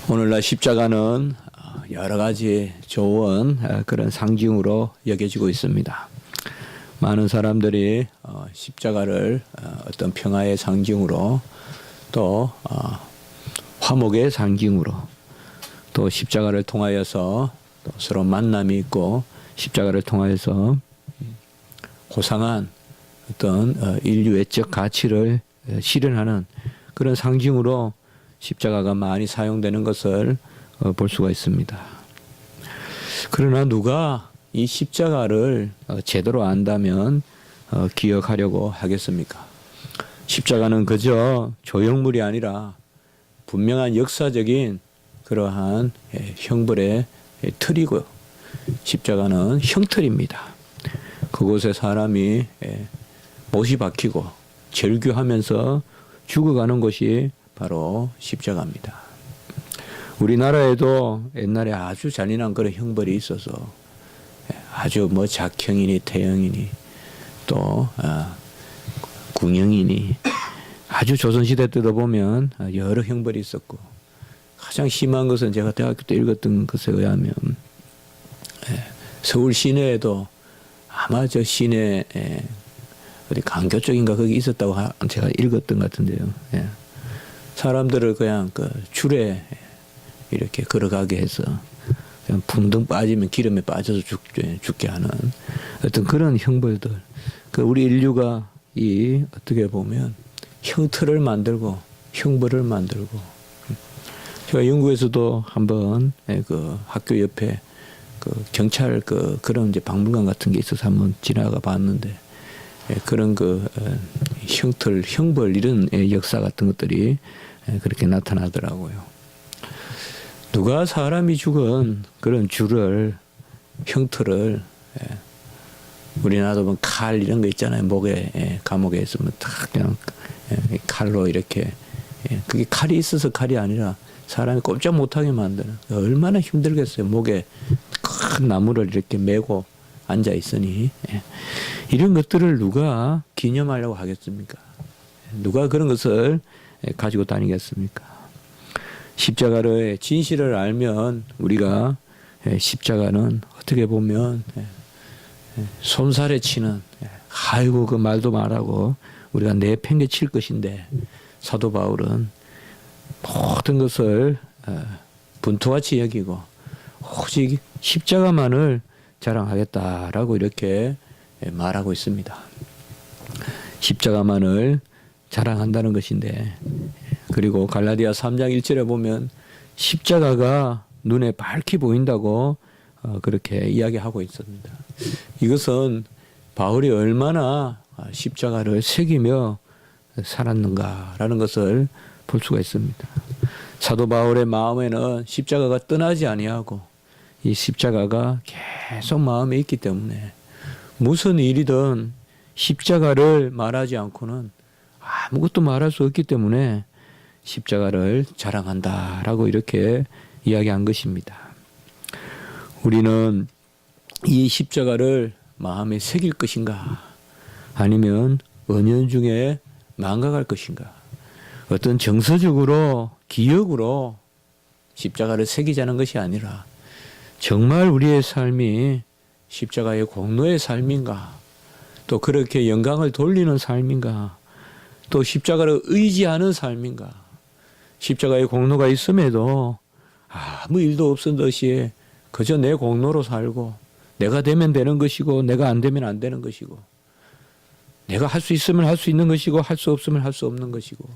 오늘날 십자가는 여러 가지 좋은 그런 상징으로 여겨지고 있습니다. 많은 사람들이 십자가를 어떤 평화의 상징으로 또 화목의 상징으로 또 십자가를 통하여서 또 서로 만남이 있고 십자가를 통하여서 고상한 어떤 인류애적 가치를 실현하는 그런 상징으로 십자가가 많이 사용되는 것을 볼 수가 있습니다. 그러나 누가 이 십자가를 제대로 안다면 기억하려고 하겠습니까? 십자가는 그저 조형물이 아니라 분명한 역사적인 그러한 형벌의 틀이고 십자가는 형틀입니다. 그곳에 사람이 못이 박히고 절규하면서 죽어가는 것이 바로 십자가입니다. 우리나라에도 옛날에 아주 잔인한 그런 형벌이 있어서 아주 작형이니 태형이니 또 궁형이니 아주 조선시대 때도 보면 여러 형벌이 있었고 가장 심한 것은 제가 대학교 때 읽었던 것에 의하면 서울 시내에도 아마 저 시내 어디 강교 쪽인가 거기 있었다고 제가 읽었던 것 같은데요. 사람들을 그냥 그 줄에 이렇게 걸어가게 해서 그냥 붕덩 빠지면 기름에 빠져서 죽게 하는 어떤 그런 형벌들. 우리 인류가 이 어떻게 보면 형틀을 만들고 형벌을 만들고 제가 영국에서도 한번 그 학교 옆에 그 경찰 그런 이제 박물관 같은 게 있어서 한번 지나가 봤는데 그런 형틀, 형벌 이런 역사 같은 것들이 그렇게 나타나더라고요. 누가 사람이 죽은 그런 줄을 형틀을 우리나라도 보면 칼 이런 거 있잖아요. 목에 감옥에 있으면 딱 그냥 칼로 이렇게 그게 칼이 있어서 칼이 아니라 사람이 꼼짝 못하게 만드는 얼마나 힘들겠어요. 목에 큰 나무를 이렇게 메고 앉아 있으니 이런 것들을 누가 기념하려고 하겠습니까? 누가 그런 것을 가지고 다니겠습니까? 십자가의 진실을 알면 우리가 십자가는 어떻게 보면 손살에 치는 아이고 그 말도 말하고 우리가 내팽개칠 것인데 사도 바울은 모든 것을 분투같이 여기고 오직 십자가만을 자랑하겠다라고 이렇게 말하고 있습니다. 십자가만을 자랑한다는 것인데 그리고 갈라디아 3장 1절에 보면 십자가가 눈에 밝히 보인다고 그렇게 이야기하고 있습니다. 이것은 바울이 얼마나 십자가를 새기며 살았는가라는 것을 볼 수가 있습니다. 사도 바울의 마음에는 십자가가 떠나지 아니하고 이 십자가가 계속 마음에 있기 때문에 무슨 일이든 십자가를 말하지 않고는 아무것도 말할 수 없기 때문에 십자가를 자랑한다라고 이렇게 이야기한 것입니다. 우리는 이 십자가를 마음에 새길 것인가 아니면 은연중에 망각할 것인가 어떤 정서적으로 기억으로 십자가를 새기자는 것이 아니라 정말 우리의 삶이 십자가의 공로의 삶인가 또 그렇게 영광을 돌리는 삶인가 또 십자가를 의지하는 삶인가 십자가의 공로가 있음에도 아무 일도 없은 듯이 그저 내 공로로 살고 내가 되면 되는 것이고 내가 안 되면 안 되는 것이고 내가 할 수 있으면 할 수 있는 것이고 할 수 없으면 할 수 없는 것이고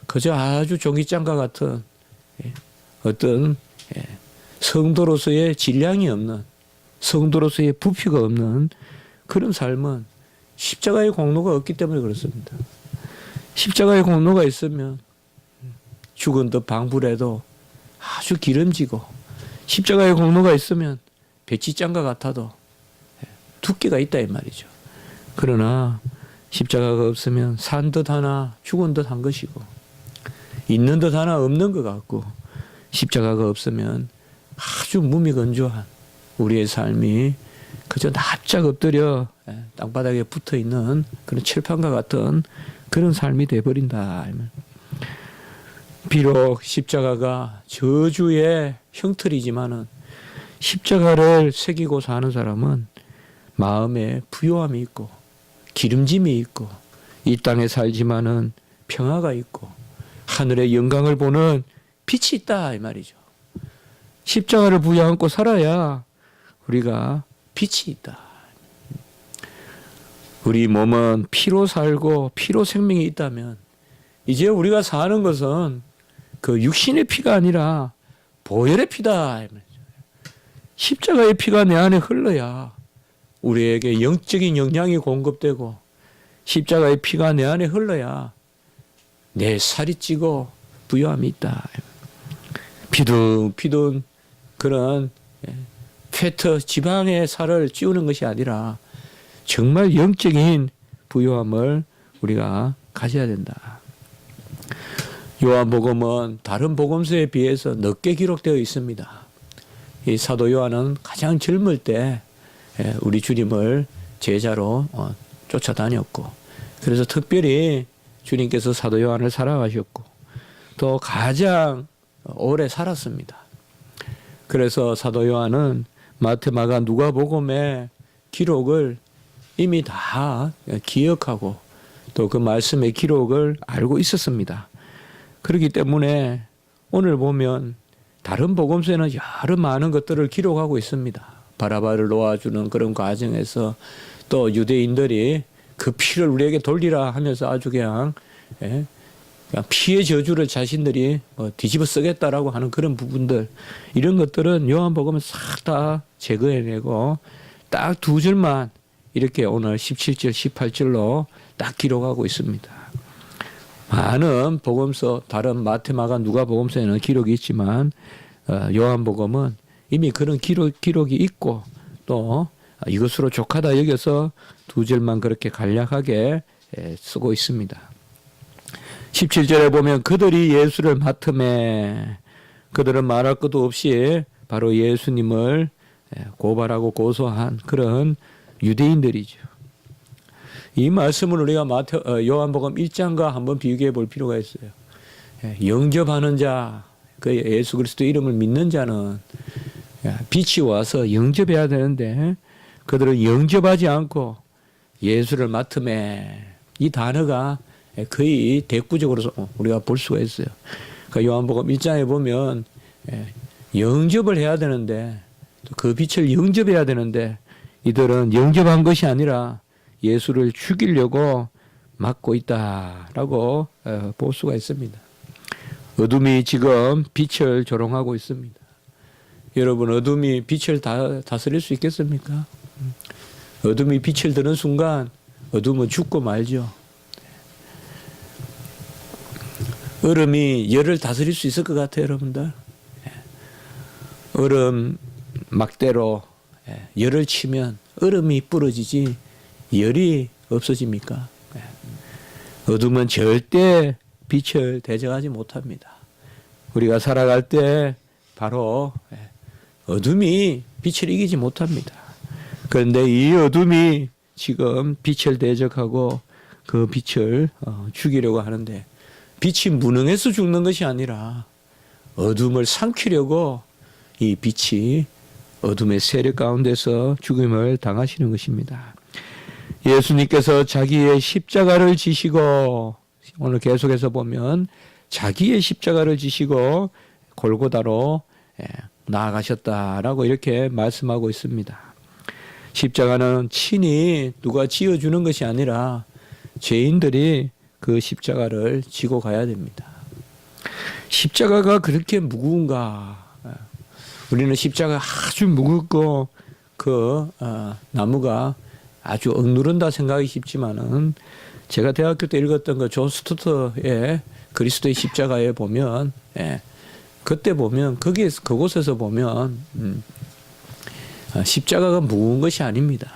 그저 아주 종이장과 같은 어떤 성도로서의 질량이 없는 성도로서의 부피가 없는 그런 삶은 십자가의 공로가 없기 때문에 그렇습니다. 십자가의 공로가 있으면 죽은 듯 방불해도 아주 기름지고 십자가의 공로가 있으면 배치장과 같아도 두께가 있다 이 말이죠. 그러나 십자가가 없으면 산 듯 하나 죽은 듯 한 것이고 있는 듯 하나 없는 것 같고 십자가가 없으면 아주 무미건조한 우리의 삶이 그저 납작 엎드려 땅바닥에 붙어있는 그런 칠판과 같은 그런 삶이 돼버린다. 비록 십자가가 저주의 형틀이지만은 십자가를 새기고 사는 사람은 마음에 부요함이 있고 기름짐이 있고 이 땅에 살지만은 평화가 있고 하늘의 영광을 보는 빛이 있다 이 말이죠. 십자가를 부여안고 살아야 우리가 빛이 있다. 우리 몸은 피로 살고 피로 생명이 있다면 이제 우리가 사는 것은 그 육신의 피가 아니라 보혈의 피다. 십자가의 피가 내 안에 흘러야 우리에게 영적인 영양이 공급되고 십자가의 피가 내 안에 흘러야 내 살이 찌고 부요함이 있다. 피든 그런 페트 지방의 살을 찌우는 것이 아니라 정말 영적인 부요함을 우리가 가져야 된다. 요한복음은 다른 복음서에 비해서 늦게 기록되어 있습니다. 이 사도 요한은 가장 젊을 때 우리 주님을 제자로 쫓아다녔고 그래서 특별히 주님께서 사도 요한을 사랑하셨고 또 가장 오래 살았습니다. 그래서 사도 요한은 마태, 마가, 누가복음의 기록을 이미 다 기억하고 또 그 말씀의 기록을 알고 있었습니다. 그렇기 때문에 오늘 보면 다른 복음서에는 여러 많은 것들을 기록하고 있습니다. 바라바를 놓아주는 그런 과정에서 또 유대인들이 그 피를 우리에게 돌리라 하면서 아주 그냥 피의 저주를 자신들이 뒤집어 쓰겠다라고 하는 그런 부분들 이런 것들은 요한복음은 싹 다 제거해내고 딱 두 줄만 이렇게 오늘 17절 18절로 딱 기록하고 있습니다. 많은 복음서 다른 마태, 마가, 누가복음서에는 기록이 있지만 요한복음은 이미 그런 기록이 있고 또 이것으로 족하다 여겨서 두 절만 그렇게 간략하게 쓰고 있습니다. 17절에 보면 그들이 예수를 맡음에 그들은 말할 것도 없이 바로 예수님을 고발하고 고소한 그런 유대인들이죠. 이 말씀을 우리가 요한복음 1장과 한번 비교해 볼 필요가 있어요. 영접하는 자, 그 예수 그리스도 이름을 믿는 자는 빛이 와서 영접해야 되는데 그들은 영접하지 않고 예수를 맡음에 이 단어가 거의 대꾸적으로 우리가 볼 수가 있어요. 그러니까 요한복음 1장에 보면 영접을 해야 되는데 그 빛을 영접해야 되는데 이들은 영접한 것이 아니라 예수를 죽이려고 막고 있다라고 볼 수가 있습니다. 어둠이 지금 빛을 조롱하고 있습니다. 여러분 어둠이 빛을 다스릴 수 있겠습니까? 어둠이 빛을 드는 순간 어둠은 죽고 말죠. 얼음이 열을 다스릴 수 있을 것 같아요, 여러분들. 얼음 막대로 열을 치면 얼음이 부러지지 열이 없어집니까? 어둠은 절대 빛을 대적하지 못합니다. 우리가 살아갈 때 바로 어둠이 빛을 이기지 못합니다. 그런데 이 어둠이 지금 빛을 대적하고 그 빛을 죽이려고 하는데 빛이 무능해서 죽는 것이 아니라 어둠을 삼키려고 이 빛이 어둠의 세력 가운데서 죽임을 당하시는 것입니다. 예수님께서 자기의 십자가를 지시고 오늘 계속해서 보면 자기의 십자가를 지시고 골고다로 나아가셨다라고 이렇게 말씀하고 있습니다. 십자가는 친히 누가 지어주는 것이 아니라 죄인들이 그 십자가를 지고 가야 됩니다. 십자가가 그렇게 무거운가? 우리는 십자가 아주 무겁고 그 나무가 아주 억누른다 생각이 쉽지만은 제가 대학교 때 읽었던 그 존 스투트의 그리스도의 십자가에 보면 그때 보면 그곳에서 보면 십자가가 무거운 것이 아닙니다.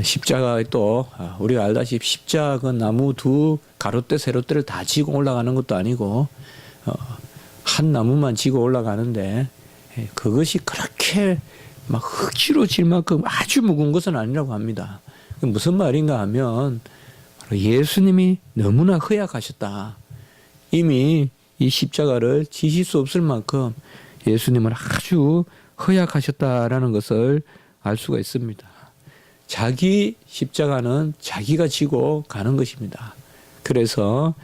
십자가 또 우리가 알다시피 십자가 나무 두 가로대 세로대를 다 지고 올라가는 것도 아니고 한 나무만 지고 올라가는데 그것이 그렇게 막 흙지로 질 만큼 아주 무거운 것은 아니라고 합니다. 무슨 말인가 하면 바로 예수님이 너무나 허약하셨다. 이미 이 십자가를 지실 수 없을 만큼 예수님은 아주 허약하셨다라는 것을 알 수가 있습니다. 자기 십자가는 자기가 지고 가는 것입니다. 그래서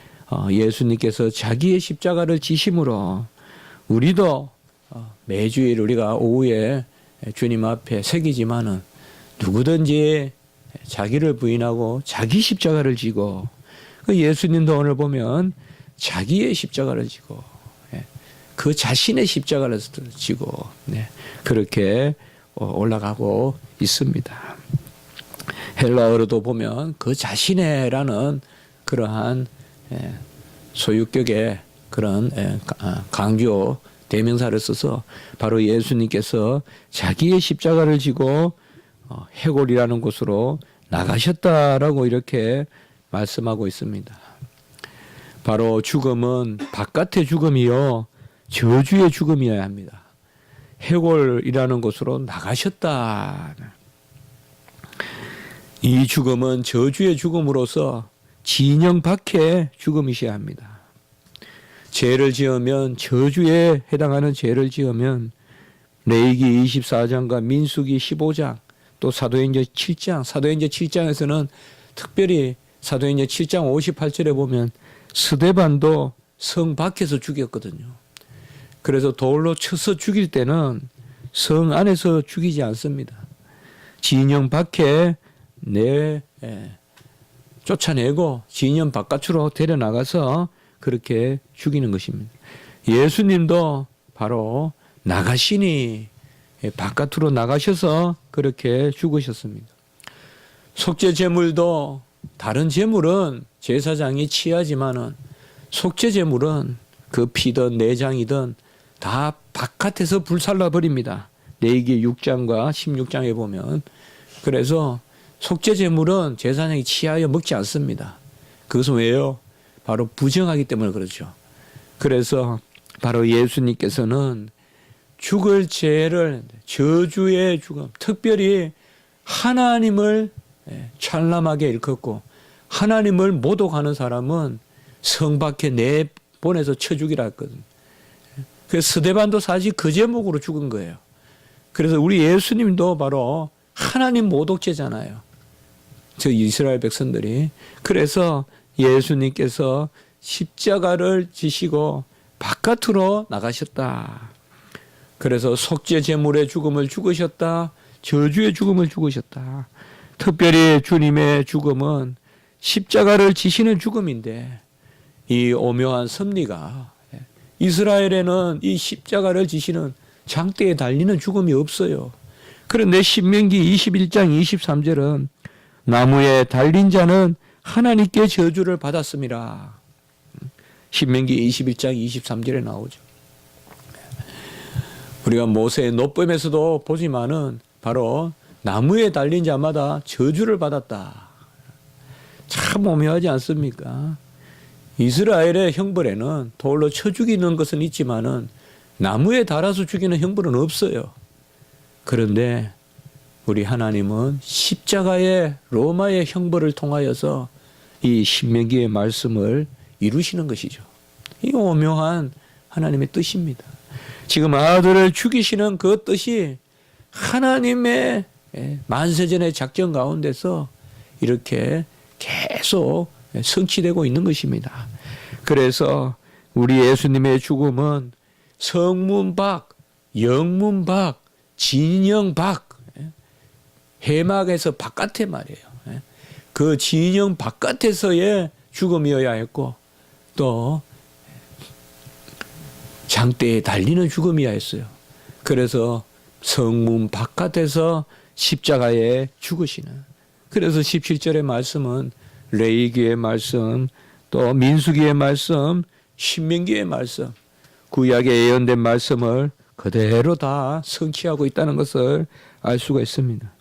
예수님께서 자기의 십자가를 지심으로 우리도 매주일 우리가 오후에 주님 앞에 새기지만은 누구든지 자기를 부인하고 자기 십자가를 지고 예수님도 오늘 보면 자기의 십자가를 지고 그 자신의 십자가를 지고 그렇게 올라가고 있습니다. 헬라어로도 보면 그 자신의라는 그러한 소유격의 그런 강조 대명사를 써서 바로 예수님께서 자기의 십자가를 지고 해골이라는 곳으로 나가셨다라고 이렇게 말씀하고 있습니다. 바로 죽음은 바깥의 죽음이요 저주의 죽음이어야 합니다. 해골이라는 곳으로 나가셨다. 이 죽음은 저주의 죽음으로서 진영 밖의 죽음이셔야 합니다. 죄를 지으면 저주에 해당하는 죄를 지으면 레위기 24장과 민수기 15장 또 사도행전 7장 사도행전 7장에서는 특별히 사도행전 7장 58절에 보면 스데반도 성 밖에서 죽였거든요. 그래서 돌로 쳐서 죽일 때는 성 안에서 죽이지 않습니다. 진영 밖에 쫓아내고 진영 바깥으로 데려나가서 그렇게 죽이는 것입니다. 예수님도 바로 나가시니 바깥으로 나가셔서 그렇게 죽으셨습니다. 속죄 제물도 다른 제물은 제사장이 취하지만은 속죄 제물은 그 피든 내장이든 다 바깥에서 불살라 버립니다. 레위기 6장과 16장에 보면 그래서 속죄 제물은 제사장이 취하여 먹지 않습니다. 그것은 왜요? 바로 부정하기 때문에 그렇죠. 그래서 바로 예수님께서는 죽을 죄를 저주의 죽음, 특별히 하나님을 찬란하게 일컫고 하나님을 모독하는 사람은 성 밖에 내보내서 쳐 죽이라 했거든요. 그래서 스데반도 사실 그 제목으로 죽은 거예요. 그래서 우리 예수님도 바로 하나님 모독죄잖아요. 저 이스라엘 백성들이. 그래서 예수님께서 십자가를 지시고 바깥으로 나가셨다. 그래서 속죄 제물의 죽음을 죽으셨다. 저주의 죽음을 죽으셨다. 특별히 주님의 죽음은 십자가를 지시는 죽음인데 이 오묘한 섭리가 이스라엘에는 이 십자가를 지시는 장대에 달리는 죽음이 없어요. 그런데 신명기 21장 23절은 나무에 달린 자는 하나님께 저주를 받았음이라. 신명기 21장 23절에 나오죠. 우리가 모세의 노뱀에서도 보지만은 바로 나무에 달린 자마다 저주를 받았다. 참 오묘하지 않습니까? 이스라엘의 형벌에는 돌로 쳐 죽이는 것은 있지만은 나무에 달아서 죽이는 형벌은 없어요. 그런데 우리 하나님은 십자가의 로마의 형벌을 통하여서 이 신명기의 말씀을 이루시는 것이죠. 이 오묘한 하나님의 뜻입니다. 지금 아들을 죽이시는 그 뜻이 하나님의 만세전의 작전 가운데서 이렇게 계속 성취되고 있는 것입니다. 그래서 우리 예수님의 죽음은 성문 밖, 영문 밖, 진영 밖, 해막에서 바깥에 말이에요. 그 진영 바깥에서의 죽음이어야 했고 또 장대에 달리는 죽음이어야 했어요. 그래서 성문 바깥에서 십자가에 죽으시는. 그래서 17절의 말씀은 레위기의 말씀, 또 민수기의 말씀, 신명기의 말씀, 구약에 예언된 말씀을 그대로 다 성취하고 있다는 것을 알 수가 있습니다.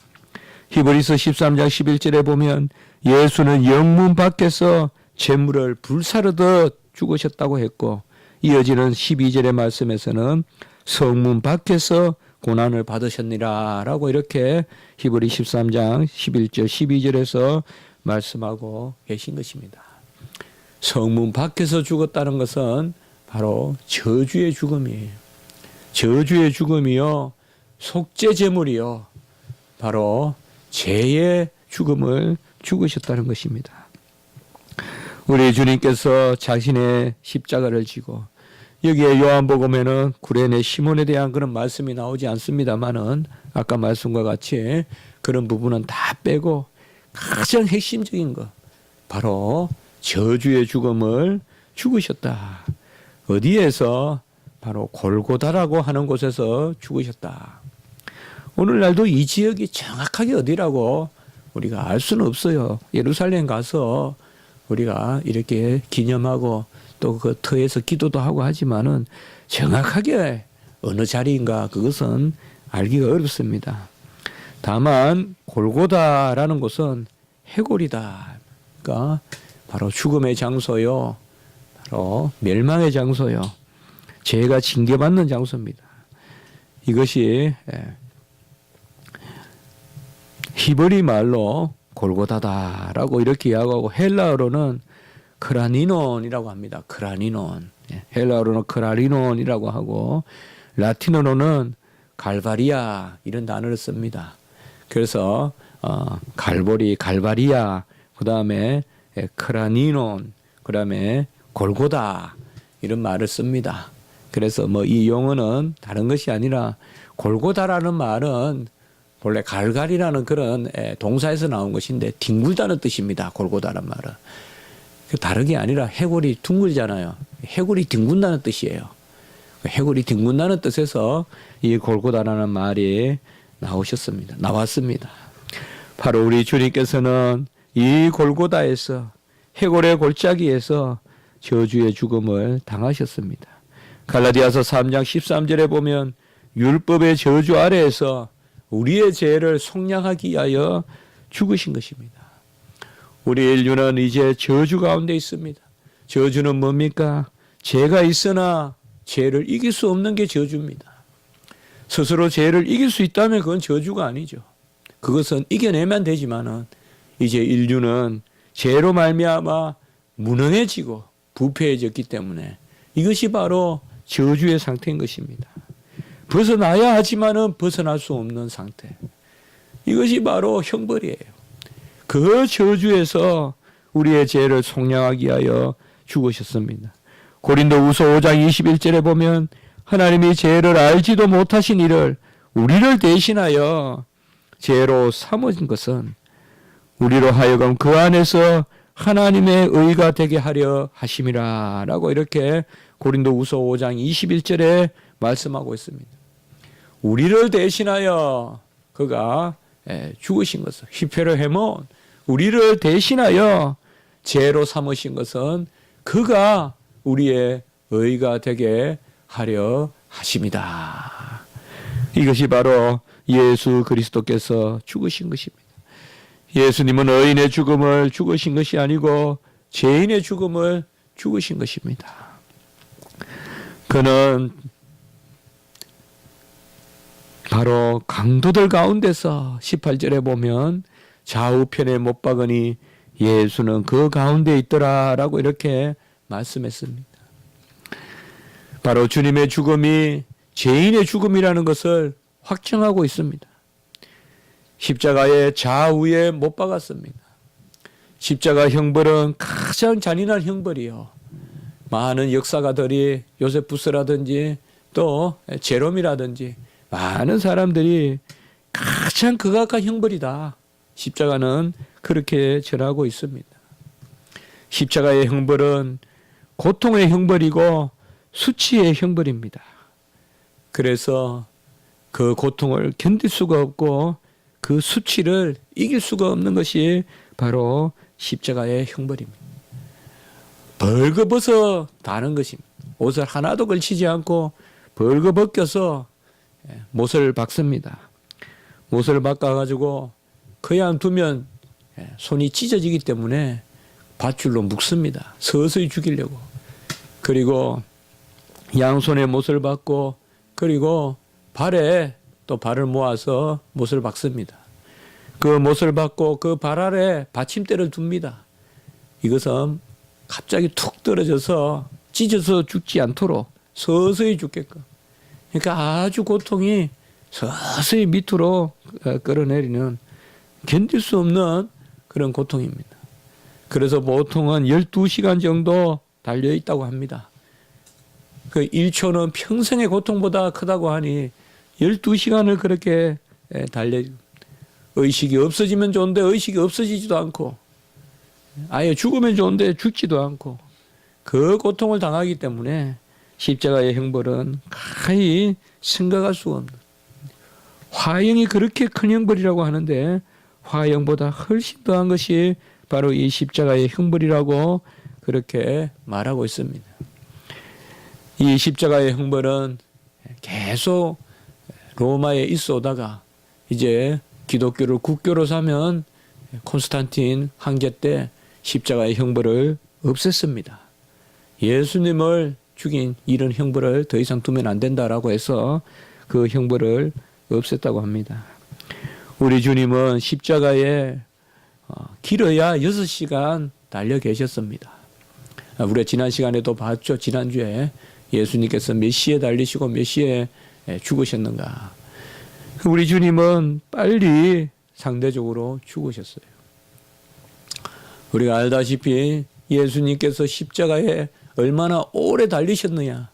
히브리서 13장 11절에 보면 예수는 영문 밖에서 재물을 불사르듯 죽으셨다고 했고 이어지는 12절의 말씀에서는 성문 밖에서 고난을 받으셨니라 라고 이렇게 히브리 13장 11절 12절에서 말씀하고 계신 것입니다. 성문 밖에서 죽었다는 것은 바로 저주의 죽음이에요. 저주의 죽음이요, 속죄제물이요, 바로 죄의 죽음을 죽으셨다는 것입니다. 우리 주님께서 자신의 십자가를 지고, 여기에 요한복음에는 구레네 시몬에 대한 그런 말씀이 나오지 않습니다만은 아까 말씀과 같이 그런 부분은 다 빼고 가장 핵심적인 것, 바로 저주의 죽음을 죽으셨다. 어디에서? 바로 골고다라고 하는 곳에서 죽으셨다. 오늘날도 이 지역이 정확하게 어디라고 우리가 알 수는 없어요. 예루살렘 가서 우리가 이렇게 기념하고 또 그 터에서 기도도 하고 하지만은 정확하게 어느 자리인가 그것은 알기가 어렵습니다. 다만 골고다라는 곳은 해골이다. 그러니까 바로 죽음의 장소요, 바로 멸망의 장소요, 죄가 징계받는 장소입니다. 이것이 히브리 말로 골고다다라고 이렇게 이야기하고, 헬라어로는 크라니논이라고 합니다. 크라니논. 헬라어로는 크라리논이라고 하고, 라틴어로는 갈바리아 이런 단어를 씁니다. 그래서 갈보리, 갈바리아, 그 다음에 크라니논, 그 다음에 골고다 이런 말을 씁니다. 그래서 뭐 이 용어는 다른 것이 아니라, 골고다라는 말은 본래 갈갈이라는 그런 동사에서 나온 것인데 뒹굴다는 뜻입니다. 골고다란 말은. 다르게 아니라 해골이 둥글잖아요. 해골이 뒹군다는 뜻이에요. 해골이 뒹군다는 뜻에서 이 골고다라는 말이 나왔습니다. 바로 우리 주님께서는 이 골고다에서, 해골의 골짜기에서 저주의 죽음을 당하셨습니다. 갈라디아서 3장 13절에 보면 율법의 저주 아래에서 우리의 죄를 속량하기 위하여 죽으신 것입니다. 우리 인류는 이제 저주 가운데 있습니다. 저주는 뭡니까? 죄가 있으나 죄를 이길 수 없는 게 저주입니다. 스스로 죄를 이길 수 있다면 그건 저주가 아니죠. 그것은 이겨내면 되지만은 이제 인류는 죄로 말미암아 무능해지고 부패해졌기 때문에 이것이 바로 저주의 상태인 것입니다. 벗어나야 하지만은 벗어날 수 없는 상태. 이것이 바로 형벌이에요. 그 저주에서 우리의 죄를 속량하기 위하여 죽으셨습니다. 고린도후서 5장 21절에 보면 하나님이 죄를 알지도 못하신 이를 우리를 대신하여 죄로 삼으신 것은 우리로 하여금 그 안에서 하나님의 의가 되게 하려 하심이라 라고 이렇게 고린도후서 5장 21절에 말씀하고 있습니다. 우리를 대신하여 그가 죽으신 것은 히페르 헤몬, 우리를 대신하여 죄로 삼으신 것은 그가 우리의 의가 되게 하려 하심이다. 이것이 바로 예수 그리스도께서 죽으신 것입니다. 예수님은 의인의 죽음을 죽으신 것이 아니고 죄인의 죽음을 죽으신 것입니다. 그는 바로 강도들 가운데서 18절에 보면 좌우편에 못 박으니 예수는 그 가운데 있더라라고 이렇게 말씀했습니다. 바로 주님의 죽음이 죄인의 죽음이라는 것을 확증하고 있습니다. 십자가의 좌우에 못 박았습니다. 십자가 형벌은 가장 잔인한 형벌이요. 많은 역사가들이 요세푸스라든지 또 제롬이라든지 많은 사람들이 가장 극악한 형벌이다. 십자가는 그렇게 전하고 있습니다. 십자가의 형벌은 고통의 형벌이고 수치의 형벌입니다. 그래서 그 고통을 견딜 수가 없고 그 수치를 이길 수가 없는 것이 바로 십자가의 형벌입니다. 벌거벗어 다는 것입니다. 옷을 하나도 걸치지 않고 벌거벗겨서 못을 박습니다. 못을 박아가지고 그냥 두면 손이 찢어지기 때문에 밧줄로 묶습니다. 서서히 죽이려고. 그리고 양손에 못을 박고 그리고 발에 또 발을 모아서 못을 박습니다. 그 못을 박고 그 발 아래 받침대를 둡니다. 이것은 갑자기 툭 떨어져서 찢어서 죽지 않도록 서서히 죽게끔. 그러니까 아주 고통이 서서히 밑으로 끌어내리는 견딜 수 없는 그런 고통입니다. 그래서 보통은 12시간 정도 달려 있다고 합니다. 그 1초는 평생의 고통보다 크다고 하니 12시간을 그렇게 달려. 의식이 없어지면 좋은데 의식이 없어지지도 않고, 아예 죽으면 좋은데 죽지도 않고, 그 고통을 당하기 때문에 십자가의 형벌은 가히 생각할 수가 없는, 화형이 그렇게 큰 형벌이라고 하는데 화형보다 훨씬 더한 것이 바로 이 십자가의 형벌이라고 그렇게 말하고 있습니다. 이 십자가의 형벌은 계속 로마에 있어 오다가 이제 기독교를 국교로 삼은 콘스탄틴 황제 때 십자가의 형벌을 없앴습니다. 예수님을 죽인 이런 형벌을 더 이상 두면 안 된다라고 해서 그 형벌을 없앴다고 합니다. 우리 주님은 십자가에 길어야 6시간 달려 계셨습니다. 우리가 지난 시간에도 봤죠. 지난주에 예수님께서 몇 시에 달리시고 몇 시에 죽으셨는가. 우리 주님은 빨리 상대적으로 죽으셨어요. 우리가 알다시피 예수님께서 십자가에 얼마나 오래 달리셨느냐.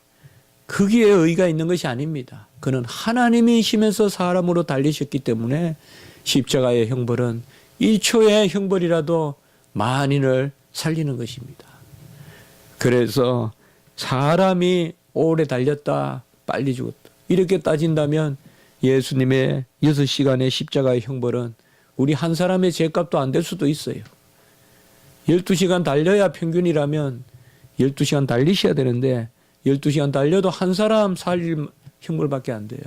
거기에 의의가 있는 것이 아닙니다. 그는 하나님이시면서 사람으로 달리셨기 때문에 십자가의 형벌은 1초의 형벌이라도 만인을 살리는 것입니다. 그래서 사람이 오래 달렸다, 빨리 죽었다. 이렇게 따진다면 예수님의 6시간의 십자가의 형벌은 우리 한 사람의 죄값도 안 될 수도 있어요. 12시간 달려야 평균이라면 12시간 달리셔야 되는데 12시간 달려도 한 사람 살릴 형벌밖에 안 돼요.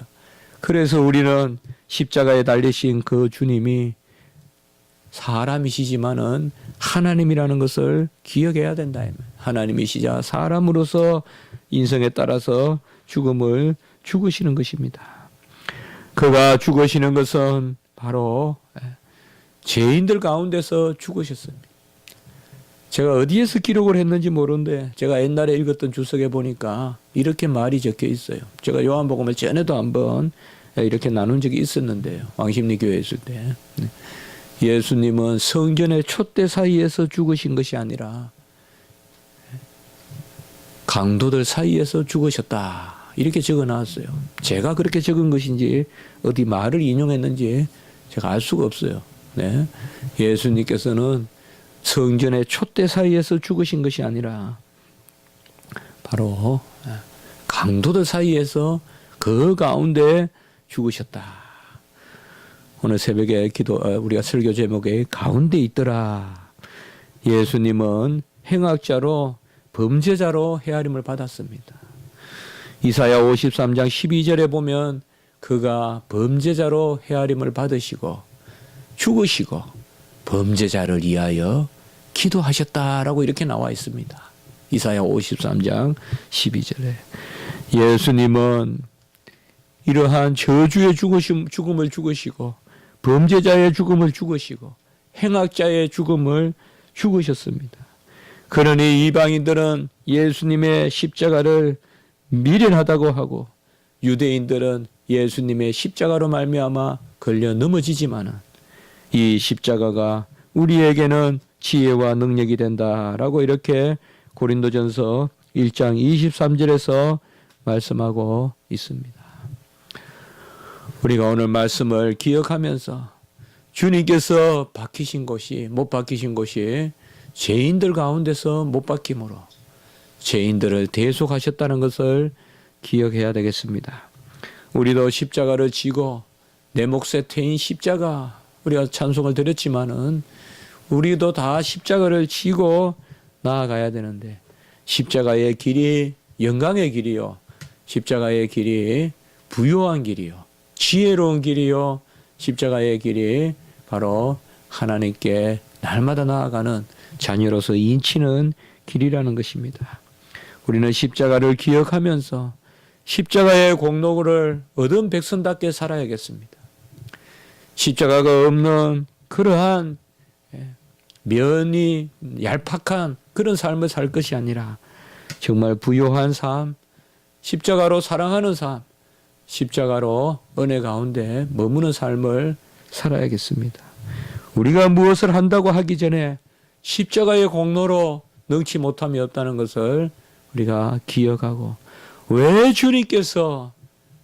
그래서 우리는 십자가에 달리신 그 주님이 사람이시지만은 하나님이라는 것을 기억해야 된다. 하나님이시자 사람으로서 인성에 따라서 죽음을 죽으시는 것입니다. 그가 죽으시는 것은 바로 죄인들 가운데서 죽으셨습니다. 제가 어디에서 기록을 했는지 모르는데 제가 옛날에 읽었던 주석에 보니까 이렇게 말이 적혀 있어요. 제가 요한복음을 전에도 한번 이렇게 나눈 적이 있었는데요. 왕십리 교회에 있을 때. 예수님은 성전의 촛대 사이에서 죽으신 것이 아니라 강도들 사이에서 죽으셨다. 이렇게 적어놨어요. 제가 그렇게 적은 것인지 어디 말을 인용했는지 제가 알 수가 없어요. 네. 예수님께서는 성전의 촛대 사이에서 죽으신 것이 아니라 바로 강도들 사이에서 그 가운데 죽으셨다. 오늘 새벽에 우리가 설교 제목에 가운데 있더라. 예수님은 행악자로 범죄자로 헤아림을 받았습니다. 이사야 53장 12절에 보면 그가 범죄자로 헤아림을 받으시고 죽으시고 범죄자를 위하여 기도하셨다라고 이렇게 나와 있습니다. 이사야 53장 12절에 예수님은 이러한 저주의 죽음을 죽으시고 범죄자의 죽음을 죽으시고 행악자의 죽음을 죽으셨습니다. 그러니 이방인들은 예수님의 십자가를 미련하다고 하고 유대인들은 예수님의 십자가로 말미암아 걸려 넘어지지만은 이 십자가가 우리에게는 지혜와 능력이 된다라고 이렇게 고린도전서 1장 23절에서 말씀하고 있습니다. 우리가 오늘 말씀을 기억하면서 주님께서 박히신 곳이 못 박히신 곳이 죄인들 가운데서 못 박힘으로 죄인들을 대속하셨다는 것을 기억해야 되겠습니다. 우리도 십자가를 지고 내 몫에 태인 십자가 우리가 찬송을 드렸지만은 우리도 다 십자가를 지고 나아가야 되는데 십자가의 길이 영광의 길이요 십자가의 길이 부요한 길이요 지혜로운 길이요 십자가의 길이 바로 하나님께 날마다 나아가는 자녀로서 인치는 길이라는 것입니다. 우리는 십자가를 기억하면서 십자가의 공로를 얻은 백성답게 살아야겠습니다. 십자가가 없는 그러한 면이 얄팍한 그런 삶을 살 것이 아니라 정말 부요한 삶, 십자가로 사랑하는 삶, 십자가로 은혜 가운데 머무는 삶을 살아야겠습니다. 우리가 무엇을 한다고 하기 전에 십자가의 공로로 능치 못함이 없다는 것을 우리가 기억하고, 왜 주님께서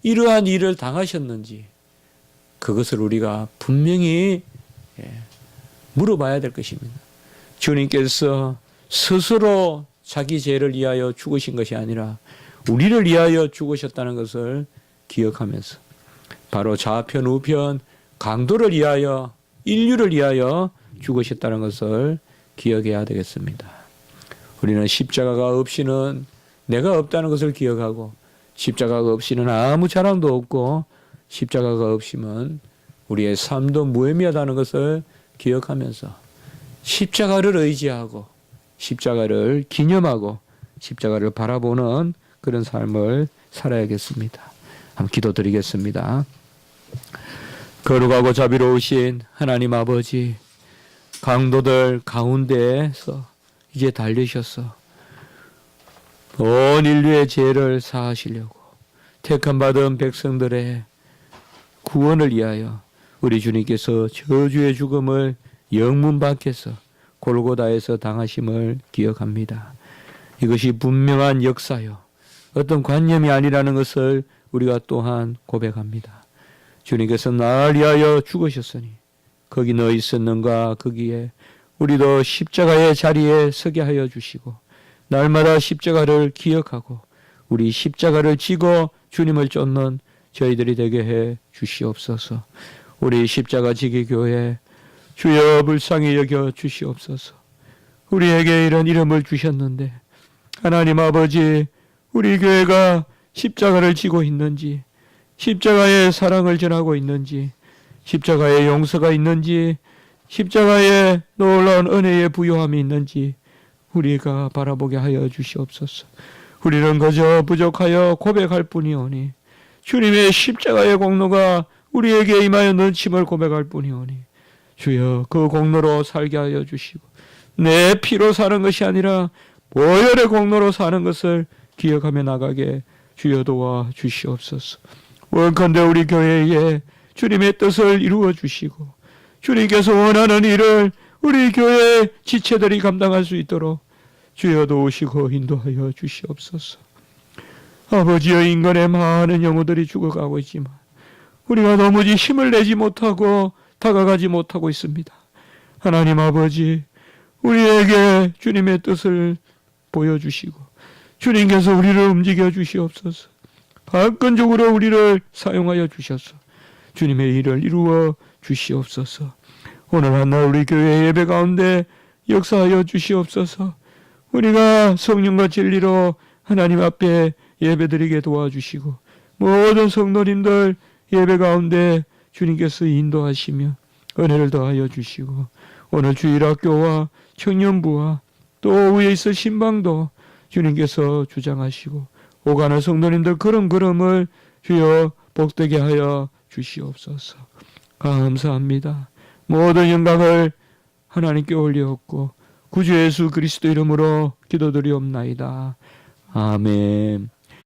이러한 일을 당하셨는지 그것을 우리가 분명히 물어봐야 될 것입니다. 주님께서 스스로 자기 죄를 위하여 죽으신 것이 아니라 우리를 위하여 죽으셨다는 것을 기억하면서, 바로 좌편 우편 강도를 위하여, 인류를 위하여 죽으셨다는 것을 기억해야 되겠습니다. 우리는 십자가가 없이는, 내가 없다는 것을 기억하고, 십자가가 없이는 아무 자랑도 없고, 십자가가 없이면 우리의 삶도 무의미하다는 것을 기억하면서 십자가를 의지하고 십자가를 기념하고 십자가를 바라보는 그런 삶을 살아야겠습니다. 한번 기도드리겠습니다. 거룩하고 자비로우신 하나님 아버지, 강도들 가운데에서 이제 달리셔서 온 인류의 죄를 사하시려고 택함 받은 백성들의 구원을 위하여 우리 주님께서 저주의 죽음을 영문 밖에서 골고다에서 당하심을 기억합니다. 이것이 분명한 역사요, 어떤 관념이 아니라는 것을 우리가 또한 고백합니다. 주님께서 나를 위하여 죽으셨으니 거기 너 있었는가, 거기에 우리도 십자가의 자리에 서게 하여 주시고, 날마다 십자가를 기억하고 우리 십자가를 지고 주님을 쫓는 저희들이 되게 해 주시옵소서. 우리 십자가 지기 교회 주여 불쌍히 여겨 주시옵소서. 우리에게 이런 이름을 주셨는데 하나님 아버지, 우리 교회가 십자가를 지고 있는지, 십자가의 사랑을 전하고 있는지, 십자가의 용서가 있는지, 십자가의 놀라운 은혜의 부요함이 있는지 우리가 바라보게 하여 주시옵소서. 우리는 그저 부족하여 고백할 뿐이오니, 주님의 십자가의 공로가 우리에게 임하여 넘침을 고백할 뿐이오니, 주여 그 공로로 살게 하여 주시고, 내 피로 사는 것이 아니라 보혈의 공로로 사는 것을 기억하며 나가게 주여 도와 주시옵소서. 원컨대 우리 교회에 주님의 뜻을 이루어 주시고, 주님께서 원하는 일을 우리 교회 지체들이 감당할 수 있도록 주여 도우시고 인도하여 주시옵소서. 아버지여, 인간의 많은 영혼들이 죽어가고 있지만 우리가 도무지 힘을 내지 못하고 다가가지 못하고 있습니다. 하나님 아버지, 우리에게 주님의 뜻을 보여주시고 주님께서 우리를 움직여 주시옵소서. 박근적으로 우리를 사용하여 주셔서 주님의 일을 이루어 주시옵소서. 오늘 한날 우리 교회 예배 가운데 역사하여 주시옵소서. 우리가 성령과 진리로 하나님 앞에 예배드리게 도와주시고, 모든 성도님들 예배 가운데 주님께서 인도하시며 은혜를 더하여 주시고, 오늘 주일학교와 청년부와 또 위에 있을 신방도 주님께서 주장하시고, 오가는 성도님들 걸음걸음을 주여 복되게 하여 주시옵소서. 감사합니다. 모든 영광을 하나님께 올려옵고 구주 예수 그리스도 이름으로 기도드리옵나이다. 아멘.